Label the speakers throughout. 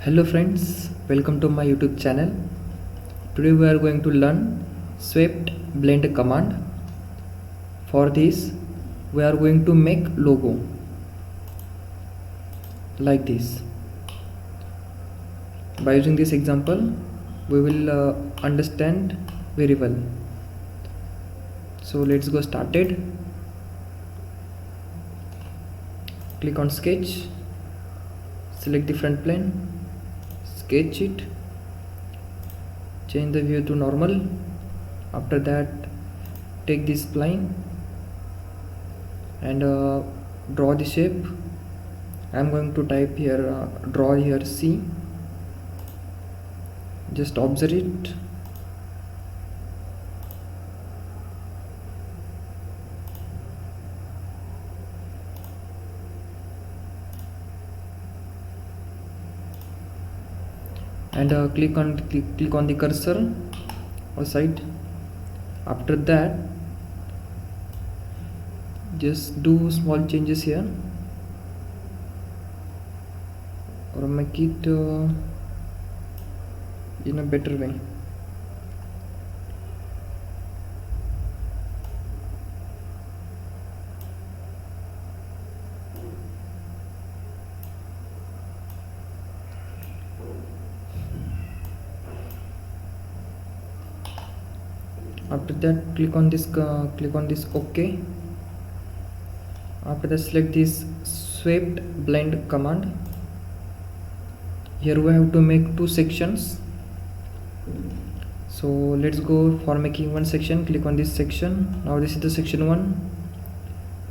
Speaker 1: Hello friends, welcome to my YouTube channel. Today we are going to learn swept blend command. For this we are going to make logo like this. By using this example we will understand very well. So let's go started. Click on sketch, select the front plane, sketch it, change the view to normal. After that take this spline and draw the shape. I am going to type here draw here C. Just observe it. And click on the cursor or side. After that just do small changes here or make it in a better way. After that click on this OK. After that select this swept blend command. Here we have to make two sections, so let's go for making one section. Click on this section. Now this is the section 1.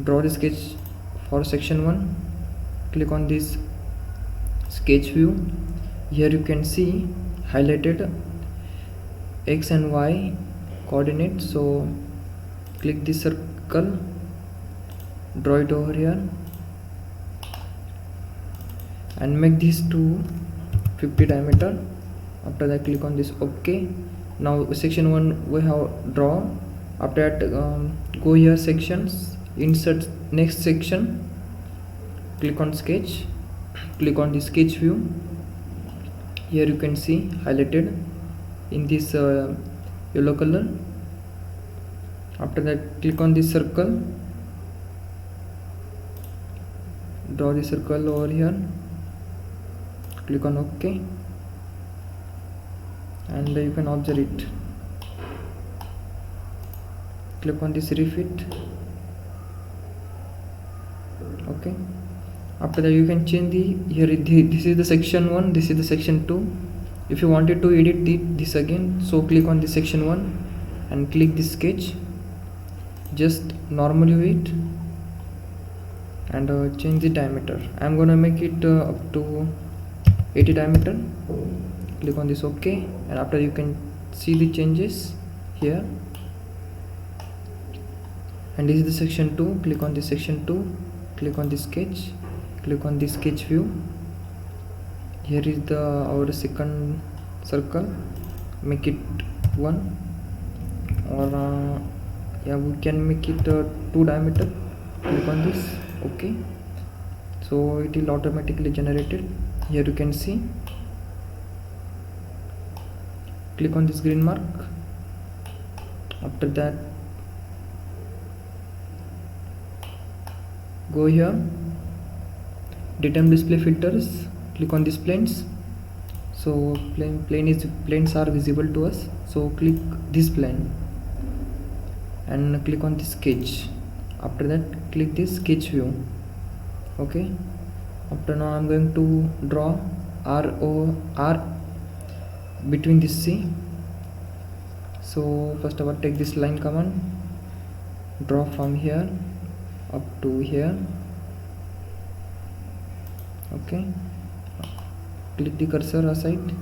Speaker 1: Draw the sketch for section 1. Click on this sketch view. Here you can see highlighted X and Y coordinates, so click this circle, draw it over here and make this to 50 diameter. After that click on this OK. Now section 1 we have draw. After that go here sections, insert next section, click on sketch, click on the sketch view. Here you can see highlighted in this yellow color. After that click on this circle, draw the circle over here, click on OK and you can observe it. Click on this refit. Okay. After that you can change the here this is the section 1, this is the section 2. If you wanted to edit this again, so click on the section 1 and click this sketch, just normal view it and change the diameter. I am gonna make it up to 80 diameter. Click on this OK and after you can see the changes here. And this is the section 2. Click on this section 2, click on the sketch, click on the sketch view. Here is the our second circle, make it 1 or yeah, we can make it 2 diameter. Click on this OK, so it will automatically generated. Here you can see, click on this green mark. After that go here, daytime display filters, click on these planes. So planes are visible to us, so click this plane and click on the sketch. After that click this sketch view. Okay. After now I'm going to draw R between this C. So first of all take this line command, draw from here up to here. Okay, click the cursor aside,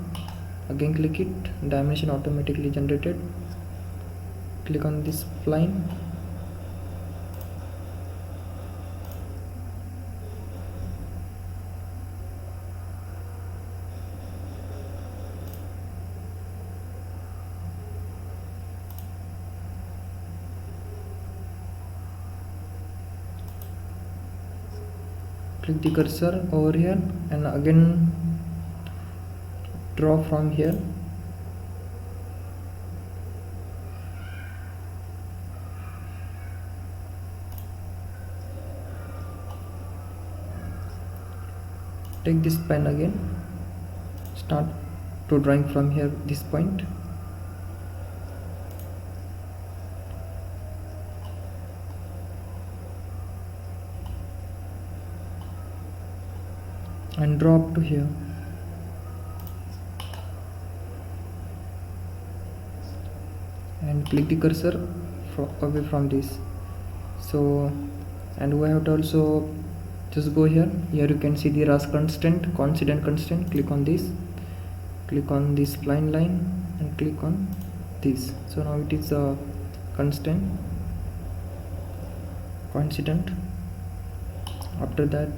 Speaker 1: again click it, dimension automatically generated. Click on this line, click the cursor over here and again draw from here. Take this pen again, start to drawing from here this point, and draw up to here. And click the cursor away from this. So, and we have to also just go here. Here you can see the RAS constant, coincident constant. Click on this, click on this line, and click on this. So now it is a constant, coincident. After that,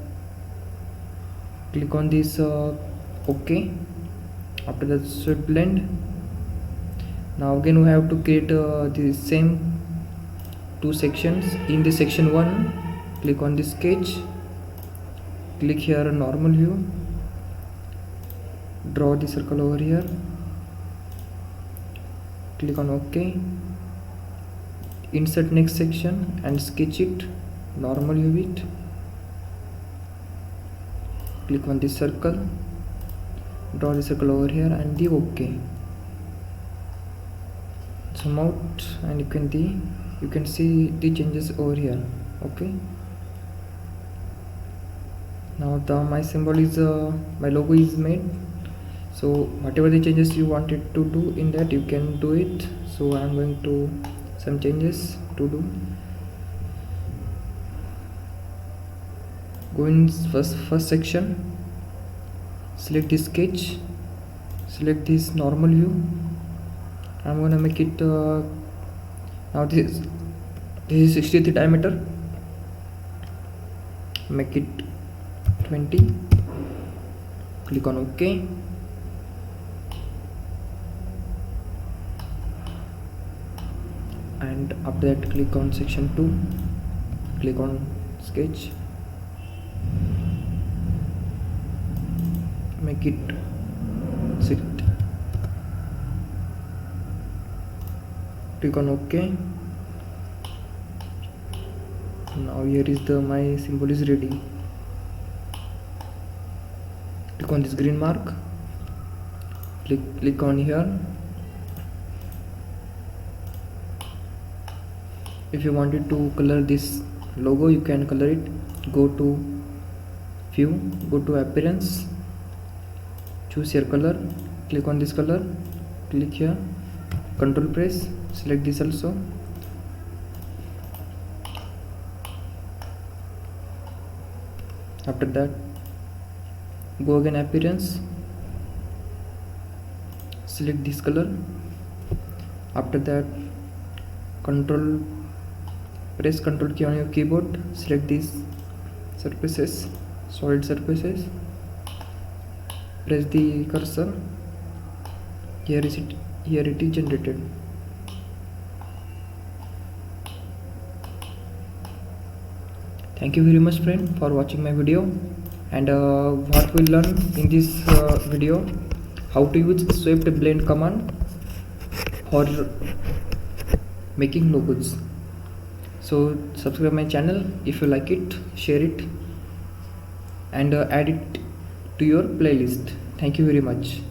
Speaker 1: click on this OK. After that, sweep blend. Now again we have to create the same two sections. In the section 1, click on the sketch, click here normal view, draw the circle over here, click on OK, insert next section and sketch it, normal view it, click on this circle, draw the circle over here and the OK. Zoom out and you can see the changes over here. Okay, now my symbol is my logo is made. So whatever the changes you wanted to do in that, you can do it. So I am going to some changes to do. Go in first section, select this sketch, select this normal view. I'm gonna make it now this is 63 diameter, make it 20, click on OK, and after that click on section 2, click on sketch, make it 60, click on OK. Now here is my symbol is ready. Click on this green mark, click on here. If you wanted to color this logo, you can color it. Go to view, go to appearance, choose your color, click on this color, click here, control press, select this also. After that, go again appearance, select this color. After that, press Ctrl key on your keyboard, select these surfaces, solid surfaces, press the cursor. Here it is generated. Thank you very much friend for watching my video, and what we learn in this video, how to use swept blend command for making logos. So subscribe my channel if you like it, share it, and add it to your playlist. Thank you very much.